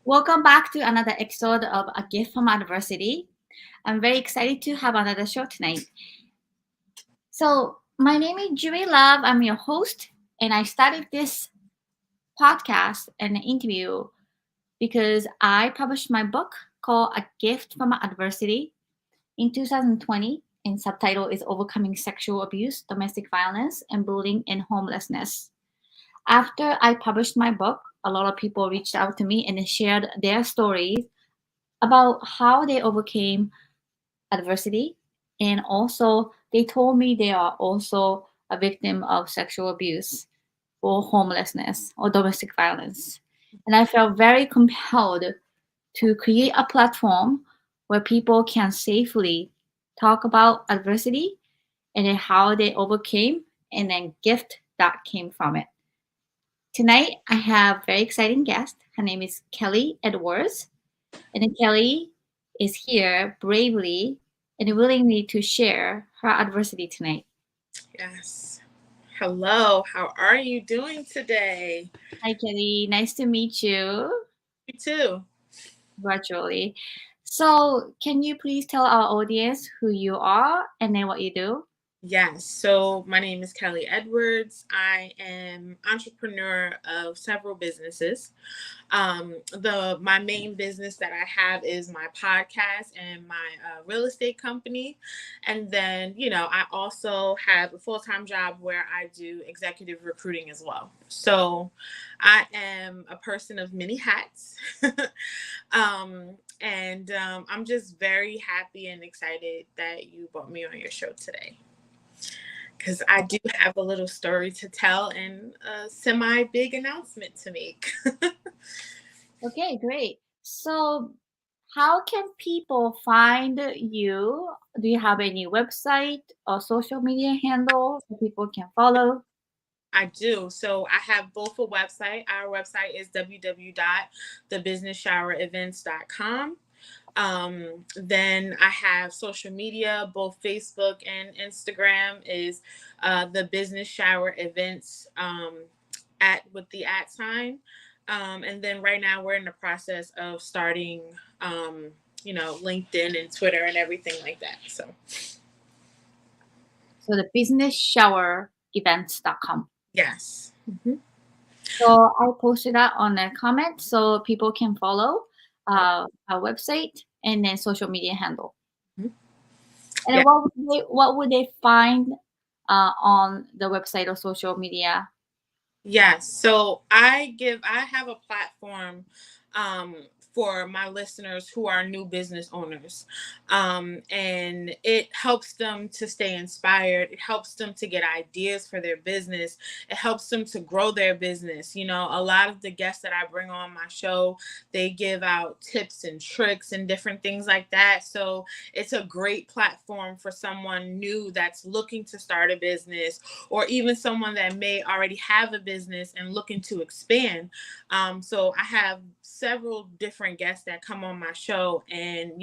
Welcome back to another episode of A Gift from Adversity. I'm very excited to have another show tonight. So, my name is Juri Love. I'm your host, and I started this podcast and interview because I published my book called A Gift from Adversity in 2020, and subtitle is Overcoming Sexual Abuse, Domestic Violence, and Bullying and Homelessness. After I published my book, a lot of people reached out to me and they shared their stories about how they overcame adversity. And also, they told me they are also a victim of sexual abuse or homelessness or domestic violence. And I felt very compelled to create a platform where people can safely talk about adversity and then how they overcame and then gift that came from it. Tonight, I have a very exciting guest. Her name is Kelly Edwards. And then Kelly is here bravely and willingly to share her adversity tonight. Yes. Hello. How are you doing today? Hi, Kelly. Nice to meet you You too. virtually. So, can you please tell our audience who you are and then what you do? Yes. So my name is Kelly Edwards. I am entrepreneur of several businesses. The my main business that I have is my podcast and my real estate company, and then I also have a full time job where I do executive recruiting as well. So I am a person of many hats. And I'm just very happy and excited that you brought me on your show today because I do have a little story to tell and a semi big announcement to make. Okay, great. So, how can people find you? Do you have any website or social media handle so people can follow? I do. So I have both a website. Our website is www.thebusinessshowerevents.com. Then I have social media, both Facebook and Instagram is the Business Shower Events at with the @ sign. And then right now we're in the process of starting, LinkedIn and Twitter and everything like that. So So, the businessshowerevents.com. yes. Mm-hmm. So I posted that on a comment so people can follow our website and then social media handle. Mhm. And then Yeah. what would they find on the website or social media? Yes. So I have a platform um, for my listeners who are new business owners. And it helps them to stay inspired. It helps them to get ideas for their business. It helps them to grow their business. A lot of the guests that I bring on my show, they give out tips and tricks and different things like that. So it's a great platform for someone new that's looking to start a business, or even someone that may already have a business and looking to expand. So I have several different guests that come on my show, and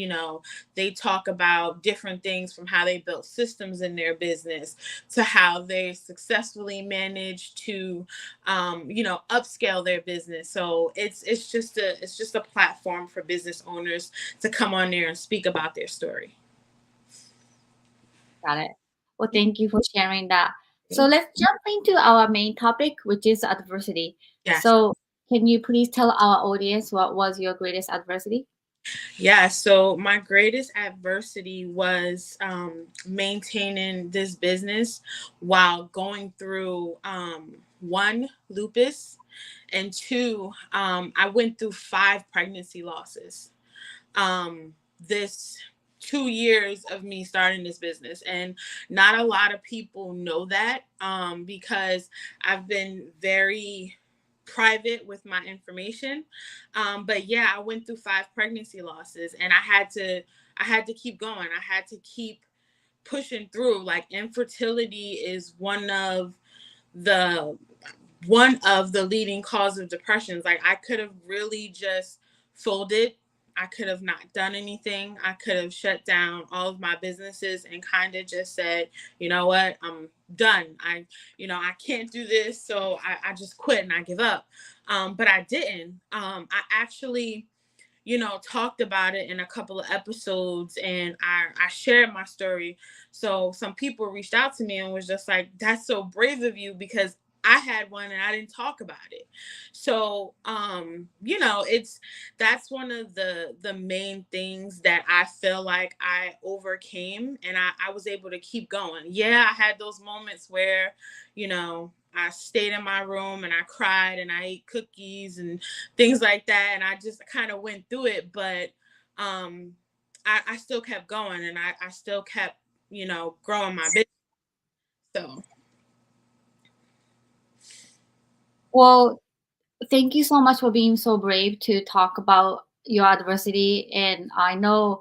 they talk about different things, from how they built systems in their business to how they successfully managed to upscale their business. So it's just a platform for business owners to come on there and speak about their story. Got it. Well, thank you for sharing that. So let's jump into our main topic, which is adversity. Yes. So can you please tell our audience what was your greatest adversity? Yeah, so my greatest adversity was maintaining this business while going through one, lupus, and two, I went through 5 pregnancy losses. This 2 years of me starting this business, and not a lot of people know that, because I've been very private with my information. But yeah, I went through 5 pregnancy losses, and I had to keep going. I had to keep pushing through. Like, infertility is the one of the leading cause of depressions. Like, I could have really just folded. I could have not done anything. I could have shut down all of my businesses and kind of just said, you know what, I'm done. I can't do this. So I just quit and I give up. But I didn't. I actually talked about it in a couple of episodes, and I shared my story. So some people reached out to me and was just like, that's so brave of you, because I had one and I didn't talk about it. So it's that's one of the main things that I feel like I overcame, and I was able to keep going. Yeah, I had those moments where, I stayed in my room and I cried and I ate cookies and things like that, and I just kind of went through it. But I still kept going, and I still kept, growing my business. So Well, thank you so much for being so brave to talk about your adversity. And I know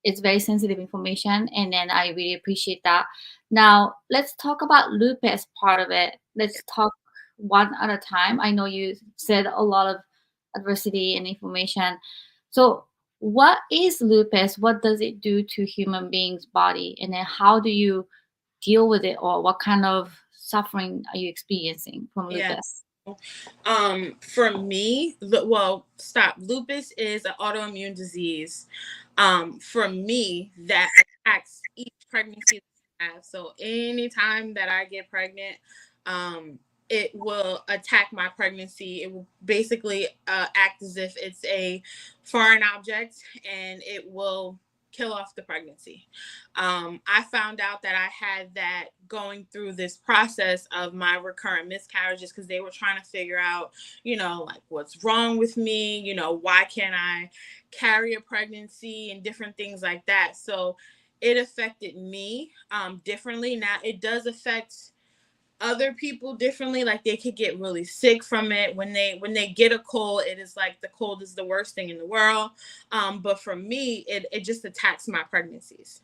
it's very sensitive information, and then I really appreciate that. Now, let's talk about lupus part of it. Let's talk one at a time. I know you said a lot of adversity and information. So, what is lupus? What does it do to human beings' body? And then how do you deal with it, or what kind of suffering are you experiencing from yeah. lupus? For me, well, stop. Lupus is an autoimmune disease. For me, that attacks each pregnancy that I have. So anytime that I get pregnant, it will attack my pregnancy. It will basically act as if it's a foreign object, and it will kill off the pregnancy. I found out that I had that going through this process of my recurrent miscarriages, because they were trying to figure out, like, what's wrong with me, why can't I carry a pregnancy and different things like that. So it affected me differently. Now it does affect other people differently. Like, they could get really sick from it. When they get a cold, it is like the cold is the worst thing in the world. But for me, it just attacks my pregnancies.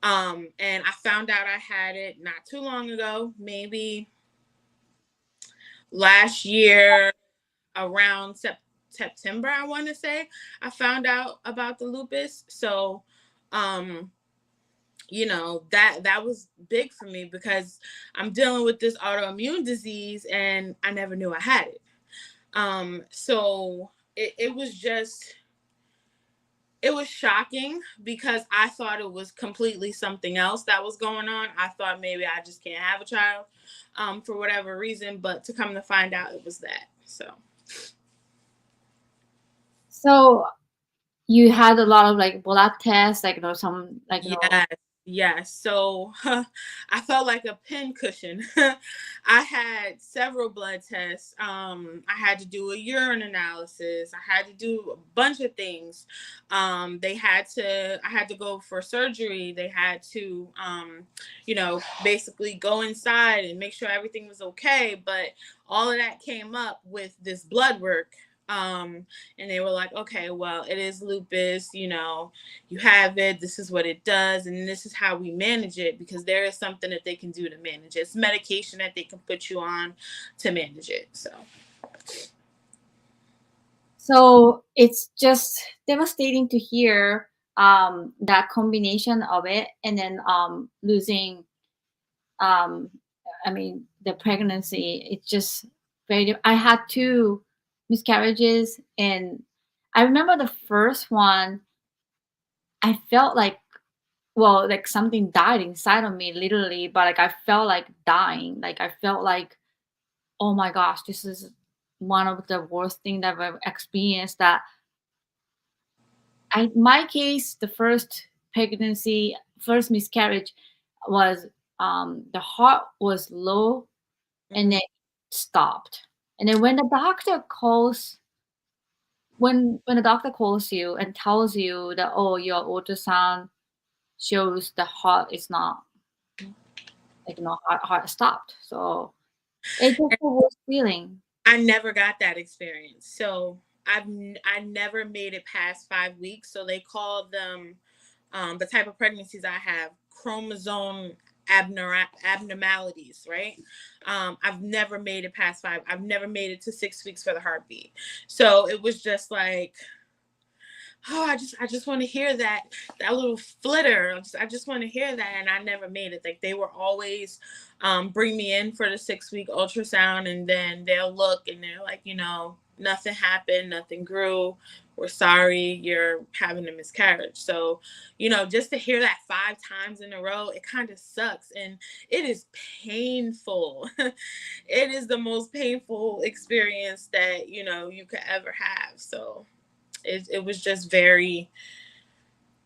And I found out I had it not too long ago, maybe last year around September, I want to say. I found out about the lupus. So that was big for me, because I'm dealing with this autoimmune disease and I never knew I had it. So it was just, it was shocking, because I thought it was completely something else that was going on. I thought maybe I just can't have a child for whatever reason, but to come to find out, it was that. So So you had a lot of like blood tests, like some like yes, yes. So I felt like a pin cushion. I had several blood tests. I had to do a urine analysis. I had to do a bunch of things. I had to go for surgery. They had to, basically go inside and make sure everything was okay. But all of that came up with this blood work. And they were like, okay, well, it is lupus, you have it, this is what it does, and this is how we manage it, because there is something that they can do to manage it. It's medication that they can put you on to manage it. so it's just devastating to hear that combination of it, and then losing um I mean the pregnancy. It's just very I had two miscarriages, and I remember the first one. I felt like, well, like something died inside of me literally, but like I felt like dying. Like I felt like, oh my gosh, this is one of the worst things that I've experienced. That my case, the first pregnancy, first miscarriage was the heart was low and Mhm. then stopped. And then when the doctor calls you and tells you that, oh, your ultrasound shows the heart is not, like, heart stopped. So it's just the worst feeling. I never got that experience. So I never made it past 5 weeks. So they call them, the type of pregnancies I have, chromosome abnormalities, right? I've never made it past 5. I've never made it to 6 weeks for the heartbeat. So it was just like, oh, I just want to hear that little flitter. I just want to hear that, and I never made it. Like, they were always bring me in for the 6 week ultrasound, and then they'll look and they're like, nothing happened, nothing grew. We're sorry you're having a miscarriage. So, just to hear that 5 times in a row, it kind of sucks. And it is painful. It is the most painful experience that, you could ever have. So it was just very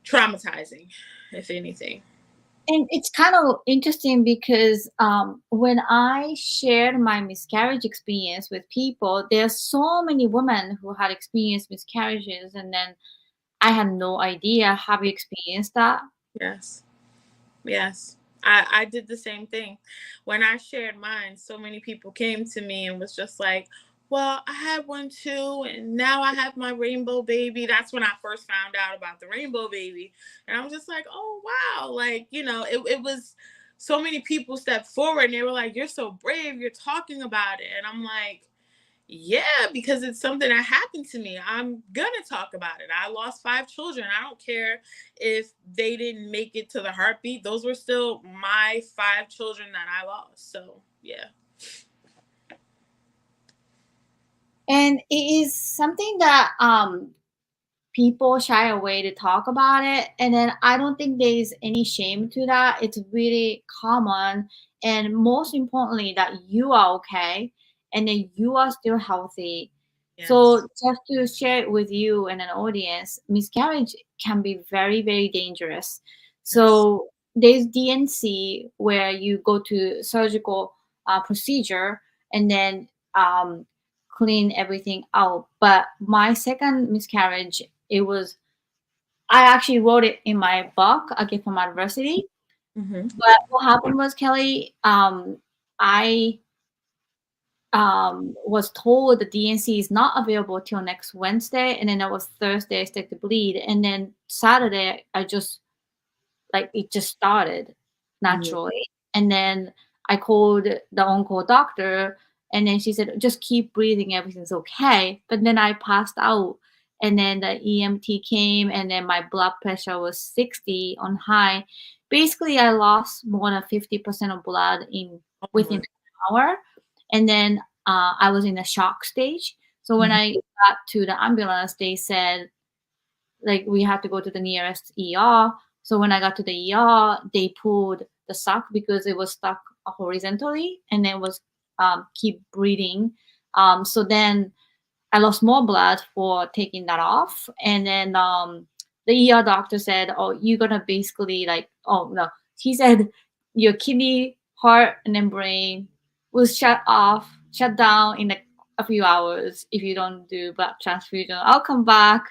traumatizing, if anything. And it's kind of interesting because when I shared my miscarriage experience with people, there's so many women who had experienced miscarriages, and then I had no idea. Have you experienced that? Yes. Yes. I did the same thing. When I shared mine, so many people came to me and was just like, well, I had one too, and now I have my rainbow baby. That's when I first found out about the rainbow baby. And I was just like, oh, wow. Like, it was so many people stepped forward and they were like, you're so brave. You're talking about it. And I'm like, yeah, because it's something that happened to me. I'm gonna talk about it. I lost 5 children. I don't care if they didn't make it to the heartbeat. Those were still my 5 children that I lost. So yeah. And it is something that people shy away to talk about it, and then I don't think there's any shame to that. It's really common, and most importantly that you are okay, and then you are still healthy. Yes. So just to share it with you and an audience, miscarriage can be very, very dangerous. Yes. So there's DNC where you go to surgical procedure, and then um, clean everything out. But my second miscarriage, it was, I actually wrote it in my book, A Gift from Adversity. Mm-hmm. But what happened was, Kelly, I was told the DNC is not available till next Wednesday, and then it was Thursday I started to bleed, and then Saturday I just, like, it just started Mm-hmm. naturally. And then I called the on-call doctor, and then she said, just keep breathing, everything's okay. But then I passed out, and then the EMT came, and then my blood pressure was 60 on high. Basically, I lost more than 50% of blood in Oh within my. an hour. And then I was in a shock stage. So when Mhm. I got to the ambulance, they said, like, we had to go to the nearest ER. So when I got to the ER, they pulled the sock because it was stuck horizontally, and then was keep breathing. So then I lost more blood for taking that off, and then the ER doctor said, "Oh, you're gonna basically, like, oh no," he said, "your kidney, heart, and then brain will shut down in a few hours if you don't do blood transfusion. I'll come back,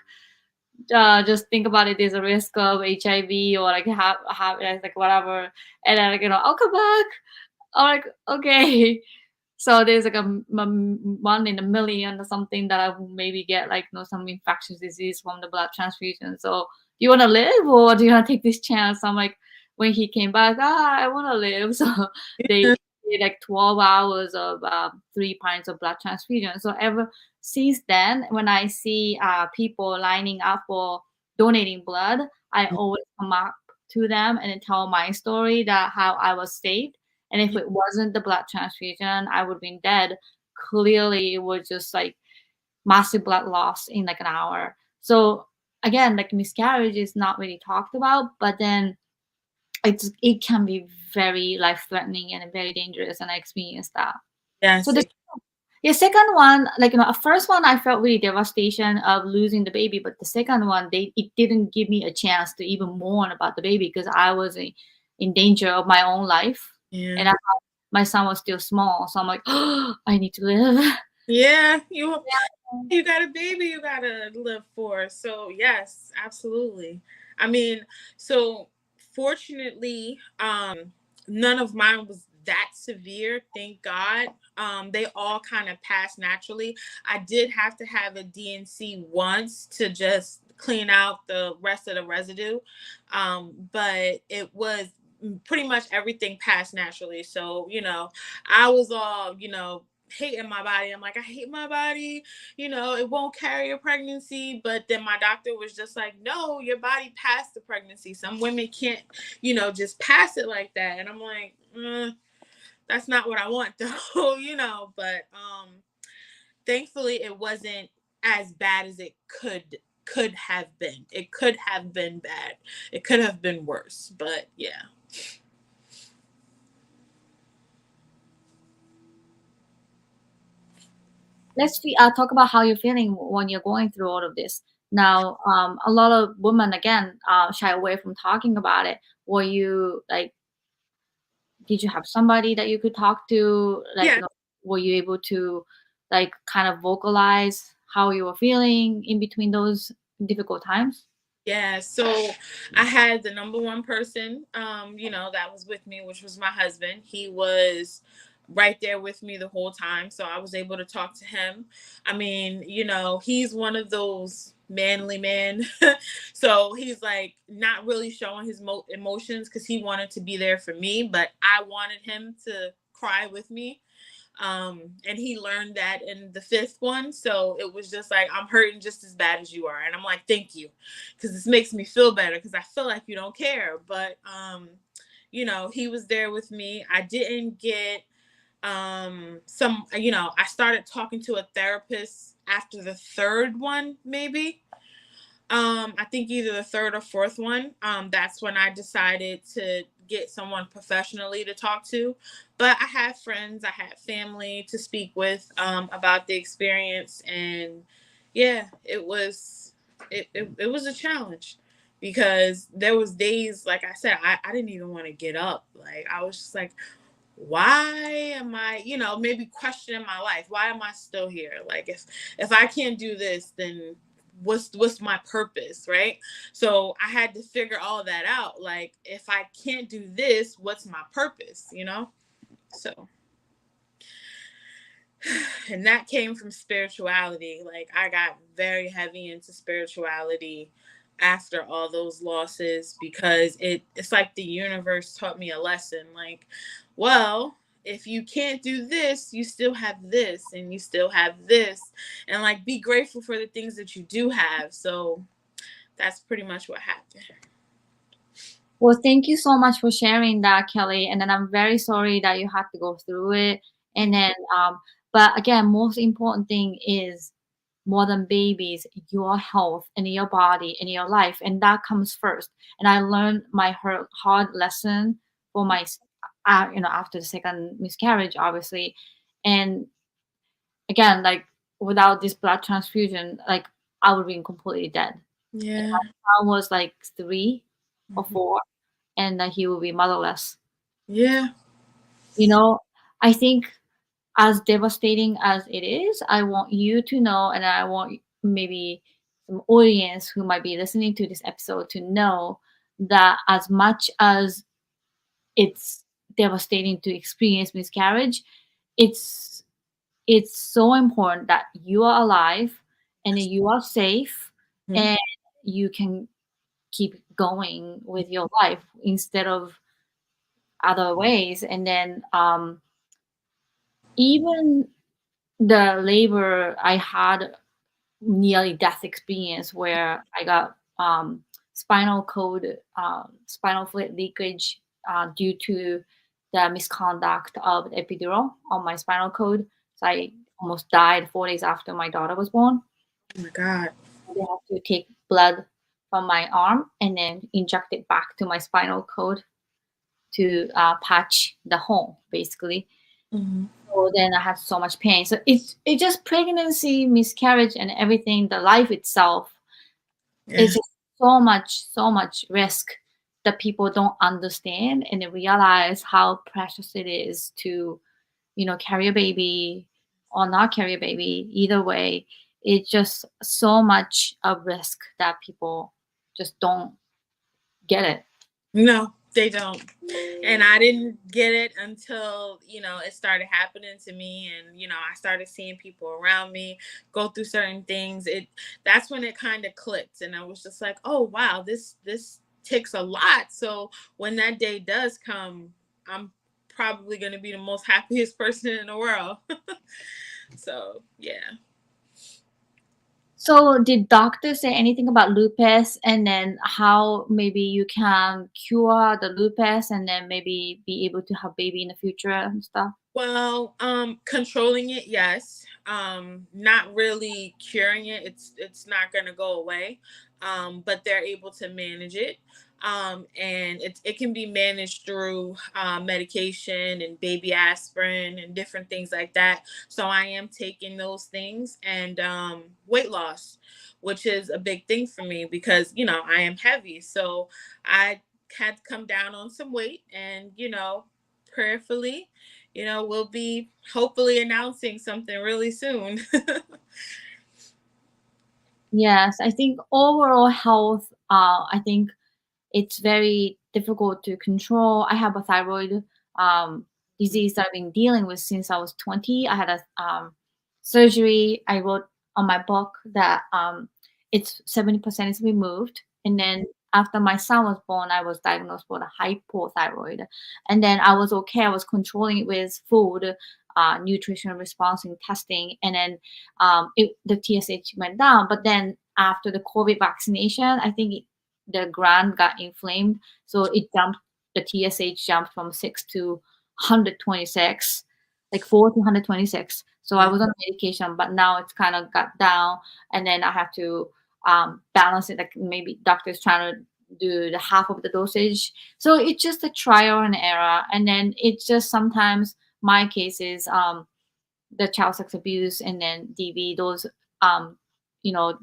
just think about it, there's a risk of HIV, or like have like whatever, and then, like, I'll come back." I'm like, okay. So there's like a 1 in a million or something that I will maybe get, like, some infectious disease from the blood transfusion. So do you want to live, or do you want to take this chance? I'm like, when he came back, I want to live. So they Yeah. did like 12 hours of 3 pints of blood transfusion. So ever since then, when I see people lining up for donating blood, I always come up to them and then tell my story, that how I was saved. And if Yeah. it wasn't the blood transfusion, I would have been dead. Clearly, it was just like massive blood loss in like an hour. So again, like, miscarriage is not really talked about, but then it can be very life threatening and very dangerous, and I experienced that. So Yes. the yeah, second one, like, a first one, I felt really devastation of losing the baby, but the second one, it didn't give me a chance to even mourn about the baby because I was in danger of my own life, Yeah. and my son was still small, so I'm like, oh, I need to live. Yeah. You got a baby you gotta live for. So yes, absolutely. I mean, so fortunately, none of mine was that severe, thank God. They all kind of passed naturally. I did have to have a DNC once to just clean out the rest of the residue. But it was pretty much everything passed naturally. So, I was all, hating my body. I'm like, I hate my body, it won't carry a pregnancy. But then my doctor was just like, no, your body passed the pregnancy. Some women can't, just pass it like that. And I'm like, that's not what I want though, but thankfully it wasn't as bad as it could have been. It could have been bad. It could have been worse, but yeah. Talk about how you're feeling when you're going through all of this. Now, a lot of women again shy away from talking about it. Were you like, did you have somebody that you could talk to? Like, Yeah. were you able to like kind of vocalize how you were feeling in between those difficult times? Yeah, so I had the number one person, that was with me, which was my husband. He was right there with me the whole time, so I was able to talk to him. I mean, he's one of those manly men, so he's like not really showing his emotions because he wanted to be there for me, but I wanted him to cry with me. And he learned that in the fifth one, so it was just like, I'm hurting just as bad as you are, and I'm like, thank you, because this makes me feel better, because I feel like you don't care. But he was there with me. I didn't get I started talking to a therapist after the third one, maybe. I think either the third or fourth one. That's when I decided to get someone professionally to talk to. But I had friends, I had family to speak with about the experience, and yeah, it was a challenge, because there was days, like I said, I didn't even want to get up. Like, I was just like, why am I, maybe questioning my life? Why am I still here? Like, if I can't do this, then what's my purpose, right? So I had to figure all that out. Like, if I can't do this, what's my purpose? So, and that came from spirituality. Like, I got very heavy into spirituality after all those losses, because it's like the universe taught me a lesson. Like, well, if you can't do this, you still have this, and you still have this, and like, be grateful for the things that you do have. So that's pretty much what happened. Well, thank you so much for sharing that, Kelly. And then I'm very sorry that you had to go through it. And then, but again, most important thing is more than babies, your health and your body and your life, and that comes first. And I learned my hard lesson for my, after the second miscarriage, obviously. And again, like without this blood transfusion, like I would have been completely dead. And Yeah. my son was like 3 or 4, and that he will be motherless. Yeah. You know, I think as devastating as it is, I want you to know, and I want maybe some audience who might be listening to this episode to know that as much as it's devastating to experience miscarriage, it's it's so important that you are alive and that you are safe Mhm. and you can keep going with your life instead of other ways. And then even the labor, I had nearly death experience where I got spinal fluid leakage due to the misconduct of the epidural on my spinal cord. So I almost died 4 days after my daughter was born. Oh my God. They have to take blood from my arm and then inject it back to my spinal cord to patch the hole, basically. Hmm. So then I had so much pain. So it's just pregnancy, miscarriage, and everything. The life itself Yeah. is just so much risk that people don't understand and they realize how precious it is to, carry a baby or not carry a baby. Either way, it's just so much of risk that people just don't get it. No, they don't. And I didn't get it until, it started happening to me, and, I started seeing people around me go through certain things. That's when it kind of clicked, and I was just like, "Oh, wow, this takes a lot." So when that day does come, I'm probably going to be the most happiest person in the world. So, yeah. So did doctors say anything about lupus and then how maybe you can cure the lupus and then maybe be able to have baby in the future and stuff? Well, controlling it, yes. Not really curing it. It's not gonna go away. But they're able to manage it. And it can be managed through medication and baby aspirin and different things like that. So I am taking those things and weight loss, which is a big thing for me because I am heavy. So I had to come down on some weight and prayerfully we'll be hopefully announcing something really soon. Yes, I think overall health, I think it's very difficult to control. I have a thyroid disease that I've been dealing with since I was 20. I had a surgery. I wrote on my book that it's 70% is removed. And then after my son was born, I was diagnosed with a hypothyroid. And then I was okay. I was controlling it with food, nutrition response and testing. And then the TSH went down. But then after the COVID vaccination, I think the gland got inflamed, so it jumped. The TSH jumped from 6 to 126, like 4 to 126. So I Yeah. was on medication, but now it's kind of got down, and then I have to balance it. Like maybe doctors trying to do the half of the dosage. So it's just a trial and error, and then it's just sometimes my case is the child sex abuse and then DV. Those um, you know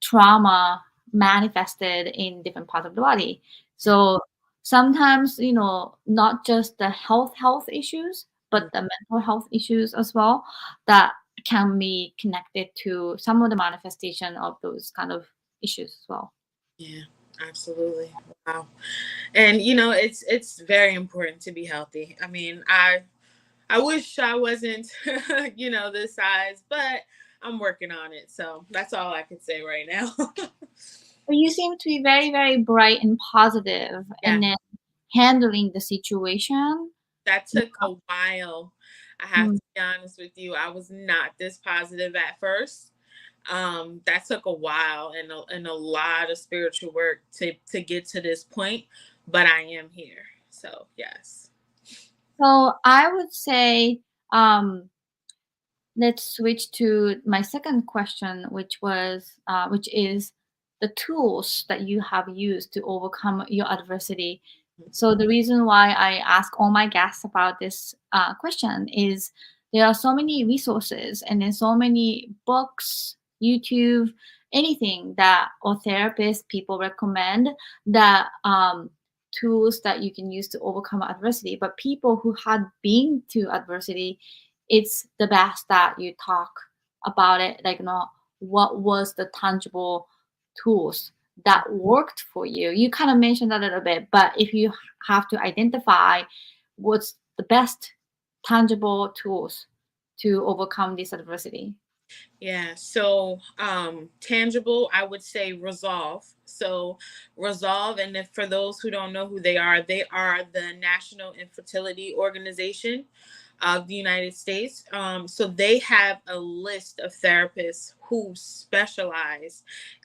trauma manifested in different parts of the body. So sometimes, not just the health issues, but the mental health issues as well that can be connected to some of the manifestation of those kind of issues as well. Yeah, absolutely. Wow. And it's very important to be healthy. I mean, I wish I wasn't this size, but I'm working on it. So that's all I can say right now. But you seem to be very, very bright and positive, Yeah, and then handling the situation. that took a while. I have Mm. to be honest with you. I was not this positive at first. That took a while and a lot of spiritual work to get to this point, but I am here. So yes. So I would say, um, let's switch to my second question, which is the tools that you have used to overcome your adversity. So the reason why I ask all my guests about this question is there are so many resources and then so many books, YouTube, anything that or therapists people recommend that tools that you can use to overcome adversity. But people who had been to adversity, it's the best that you talk about it, like what was the tangible tools that worked for you. You kind of mentioned a little bit, but if you have to identify what's the best tangible tools to overcome this adversity. Yeah, so tangible, I would say resolve. So resolve, and if for those who don't know who they are the National Infertility Organization of the United States. So they have a list of therapists who specialize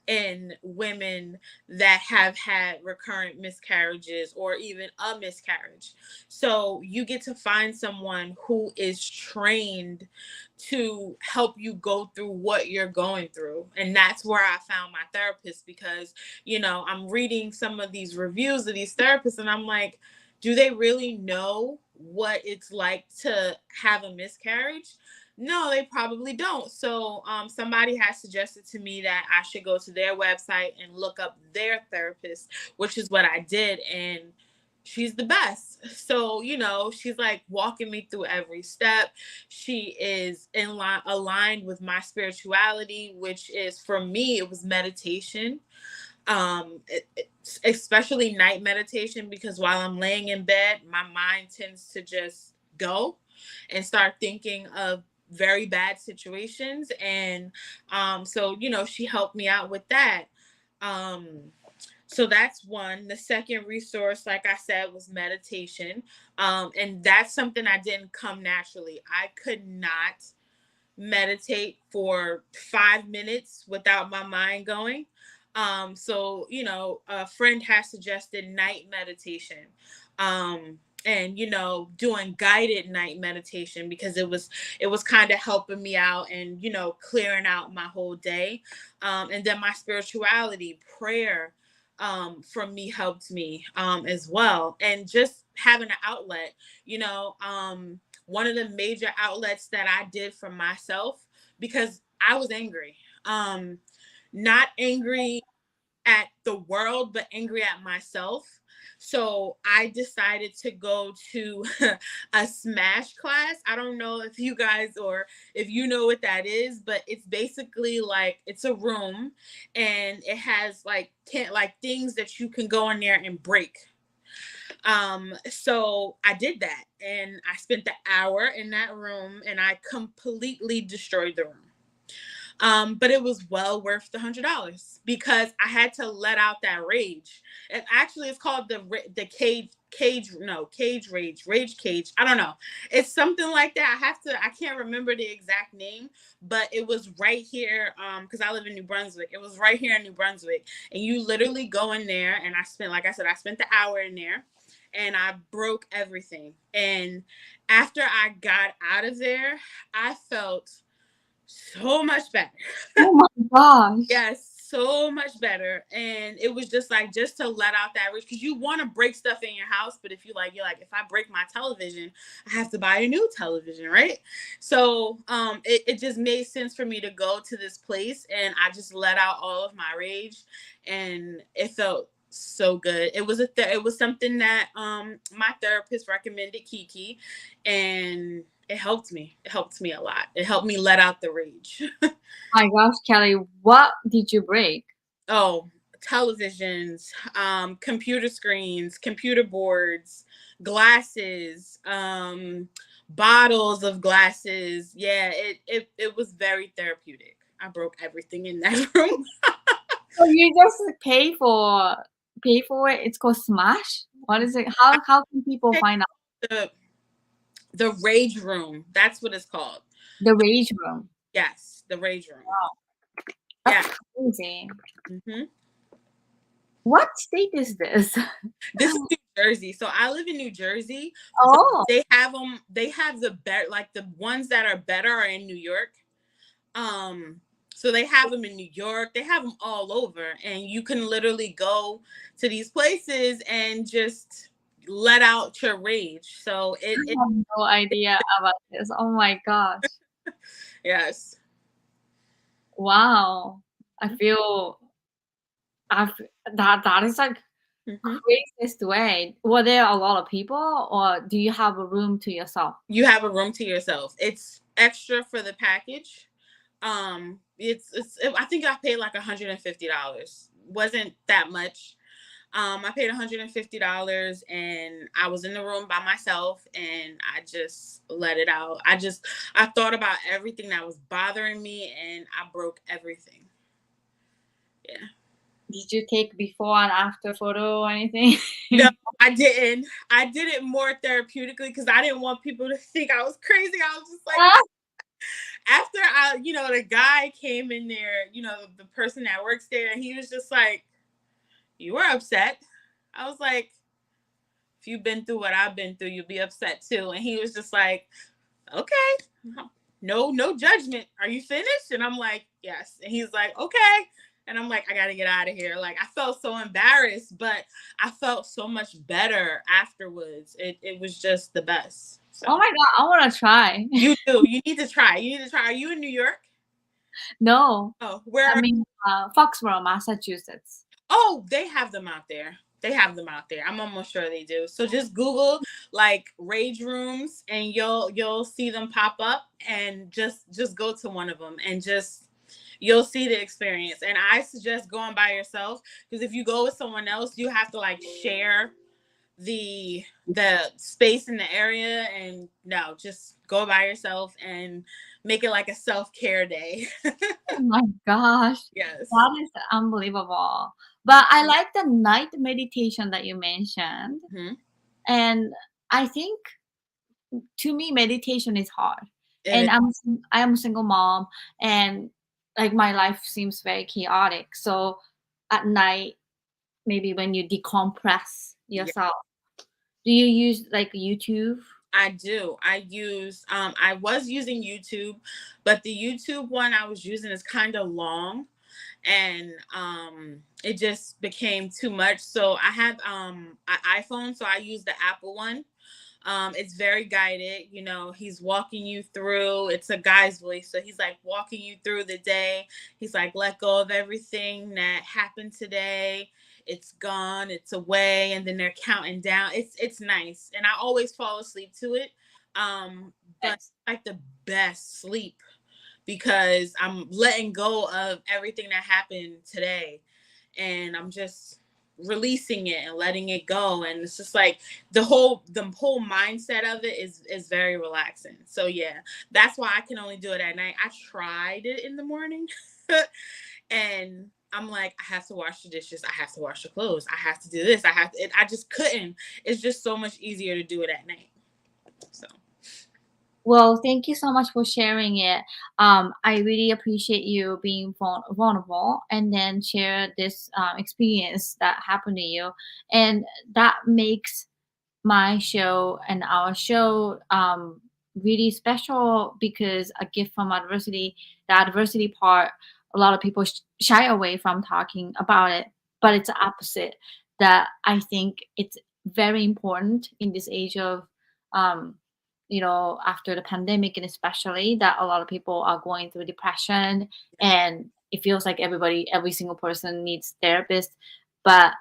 in women that have had recurrent miscarriages or even a miscarriage. So you get to find someone who is trained to help you go through what you're going through. And that's where I found my therapist because, I'm reading some of these reviews of these therapists and I'm like, do they really know what it's like to have a miscarriage? No, they probably don't. So somebody has suggested to me that I should go to their website and look up their therapist, which is what I did. And she's the best. So, she's like walking me through every step. She is aligned with my spirituality, which is for me, it was meditation. Especially night meditation, because while I'm laying in bed, my mind tends to just go and start thinking of very bad situations. And so, she helped me out with that. Um, so that's one. The second resource, like I said, was meditation. And that's something I didn't come naturally. I could not meditate for 5 minutes without my mind going. So, a friend has suggested night meditation. And doing guided night meditation because it was kind of helping me out and clearing out my whole day. And then my spirituality, prayer, for me helped me as well, and just having an outlet. One of the major outlets that I did for myself, because I was angry, not angry at the world, but angry at myself. So I decided to go to a smash class. I don't know if you guys, or if you know what that is, but it's basically like it's a room and it has like things that you can go in there and break. So I did that and I spent the hour in that room and I completely destroyed the room. But it was well worth the $100 because I had to let out that rage. And actually, it's called the rage cage. I don't know. It's something like that. I can't remember the exact name, but it was right here. Because I live in New Brunswick. It was right here in New Brunswick, and you literally go in there, and like I said, I spent the hour in there. And I broke everything. And after I got out of there, I felt so much better. Oh my gosh. Yes, so much better. And it was just like just to let out that rage, because you want to break stuff in your house, but if you're like, if I break my television, I have to buy a new television, right? So it just made sense for me to go to this place and I just let out all of my rage, and it felt so good. It was something that my therapist recommended, Kiki, and it helped me. It helped me a lot. It helped me let out the rage. My gosh, Kelly, what did you break? Oh, televisions, computer screens, computer boards, glasses, bottles of glasses. Yeah, it was very therapeutic. I broke everything in that room. So you just pay for it. It's called Smash. What is it? How can people find out the the rage room. That's what it's called. the rage room? Yes, the rage room. Wow, Yeah. that's crazy. hmm What state is this? This is New Jersey. So I live in New Jersey. But Oh, they have them. They have the better, like the ones that are better are in New York. Um, so they have them in New York. They have them all over, and you can literally go to these places and just let out your rage. So I have no idea about this. Oh my gosh. yes. Wow. I feel I that is like hmm craziest way. Were there a lot of people, or do you have a room to yourself? You have a room to yourself. It's extra for the package. I think I paid like $150. Wasn't that much. I paid $150 and I was in the room by myself and I just let it out. I thought about everything that was bothering me and I broke everything. Yeah. Did you take before and after photo or anything? No, I didn't. I did it more therapeutically because I didn't want people to think I was crazy. I was just like, Ah, after the guy came in there, the person that works there, and he was just like, you were upset. I was like, if you've been through what I've been through, you'll be upset too. And he was just like, okay, no judgment. Are you finished? And I'm like, yes. And he's like, okay. And I'm like, I gotta get out of here. Like, I felt so embarrassed, but I felt so much better afterwards. It was just the best. oh So my god, I wanna try. you do. You need to try. You need to try. Are you in New York? No, Oh, where I are mean, Foxborough, Massachusetts. Oh, they have them out there. They have them out there. I'm almost sure they do. So just Google like rage rooms and you'll see them pop up, and just go to one of them and just you'll see the experience. And I suggest going by yourself, because if you go with someone else, you have to like share the space in the area, and no, just go by yourself and make it like a self-care day. Oh my gosh, Yes. that is unbelievable. But I like the night meditation that you mentioned, Mhm. and I think to me meditation is hard It And is. I am a single mom, and like my life seems very chaotic. So at night, maybe when you decompress Yeah, yourself, do you use like YouTube? I do. I was using YouTube, but the YouTube one I was using is kind of long, and it just became too much. So I have an iPhone, so I use the Apple one. It's very guided. You know, he's walking you through. It's a guy's voice, so he's like walking you through the day. He's like, let go of everything that happened today. It's gone. It's away, and then they're counting down. It's nice, and I always fall asleep to it. But Yes. like the best sleep because I'm letting go of everything that happened today, and I'm just releasing it and letting it go, and it's just like the whole mindset of it is very relaxing. So yeah, that's why I can only do it at night. I tried it in the morning and I'm like, I have to wash the dishes, I have to wash the clothes, I have to do this, I just couldn't. It's just so much easier to do it at night. So Well, thank you so much for sharing it. I really appreciate you being vulnerable and then share this experience that happened to you, and that makes my show and our show really special because a gift from adversity, the adversity part, a lot of people shy away from talking about it, but it's the opposite. That I think it's very important in this age of um, after the pandemic, and especially that a lot of people are going through depression, and it feels like every single person needs therapist. But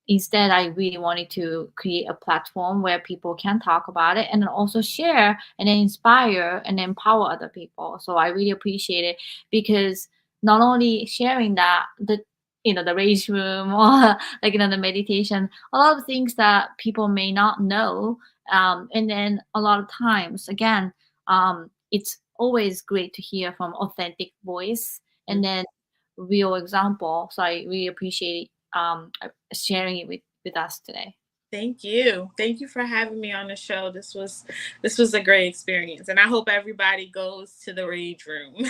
instead, I really wanted to create a platform where people can talk about it and then also share and then inspire and empower other people. So I really appreciate it because not only sharing that, the rage room or like the meditation, a lot of things that people may not know. And then a lot of times, again, it's always great to hear from authentic voice and mhm. then real example. So I really appreciate sharing it with us today. Thank you for having me on the show. This was a great experience, and I hope everybody goes to the rage room.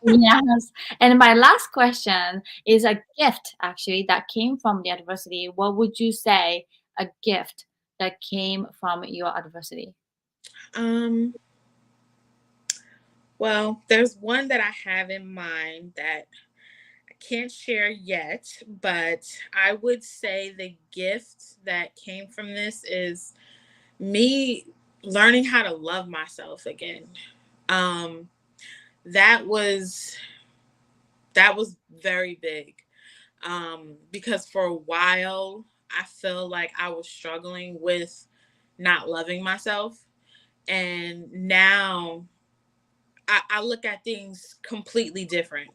Yes. And my last question is a gift actually that came from the adversity. What would you say a gift that came from your adversity? um well, there's one that I have in mind that I can't share yet, but I would say the gift that came from this is me learning how to love myself again. Um that was that was very big. Because for a while I feel like I was struggling with not loving myself, and now I look at things completely different.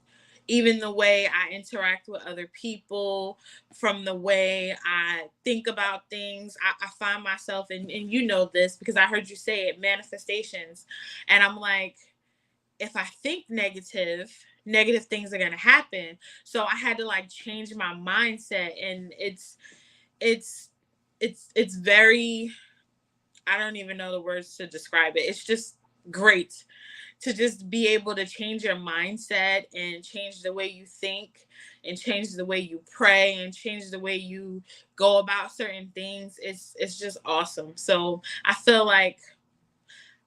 Even the way I interact with other people, from the way I think about things, I find myself, and you know this because I heard you say it, manifestations. And I'm like, if I think negative things are gonna happen. So I had to like change my mindset, and it's it's very, I don't even know the words to describe it. It's just great to just be able to change your mindset and change the way you think and change the way you pray and change the way you go about certain things. It's just awesome. So I feel like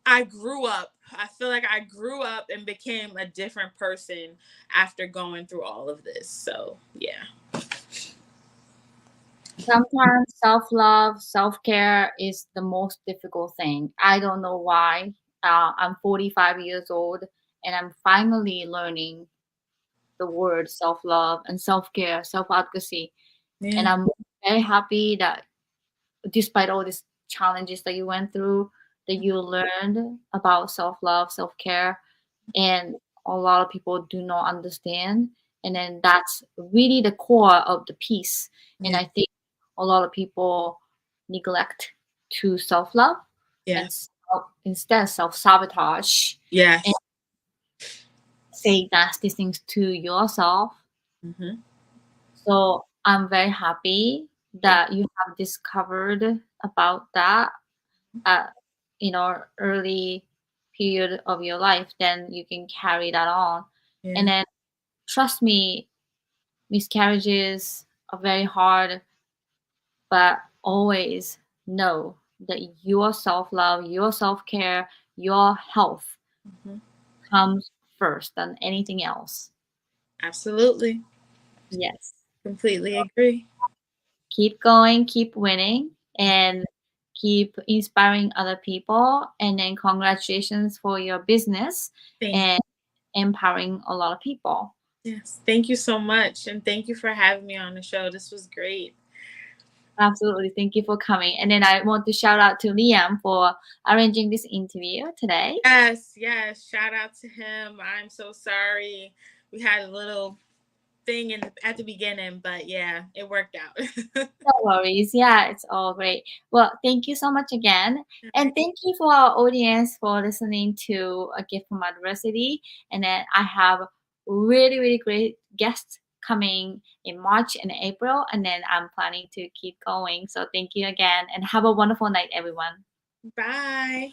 I feel like I grew up and became a different person after going through all of this. So yeah. Sometimes self love, self care is the most difficult thing. I don't know why. I'm 45 years old and I'm finally learning the word self love and self care, self advocacy. And Yeah. I'm very happy that despite all these challenges that you went through, that you learned about self love, self care, and a lot of people do not understand. And then that's really the core of the piece. And Yeah. I think a lot of people neglect to self love Yeah. and instead self sabotage and Yes. say nasty things to yourself. Hmm. So I'm very happy that you have discovered about that at early period of your life, then you can carry that on. And Yeah. then trust me, miscarriages are very hard, but always know that your self love, your self care, your health Hmm. comes first than anything else. Absolutely. Yes. Completely agree. Keep going, keep winning, and keep inspiring other people. And then congratulations for your business Thank and empowering a lot of people. Yes. Thank you so much. And thank you for having me on the show. This was great. Absolutely. Thank you for coming. And then I want to shout out to Liam for arranging this interview today. Yes, yes. Shout out to him. I'm so sorry. We had a little thing at the beginning, but yeah, it worked out. No worries. Yeah, it's all great. Well, thank you so much again. All And right. thank you for our audience for listening to A Gift from Adversity. And then I have really, really great guests coming in March and April. And then I'm planning to keep going. So thank you again and have a wonderful night, everyone. Bye.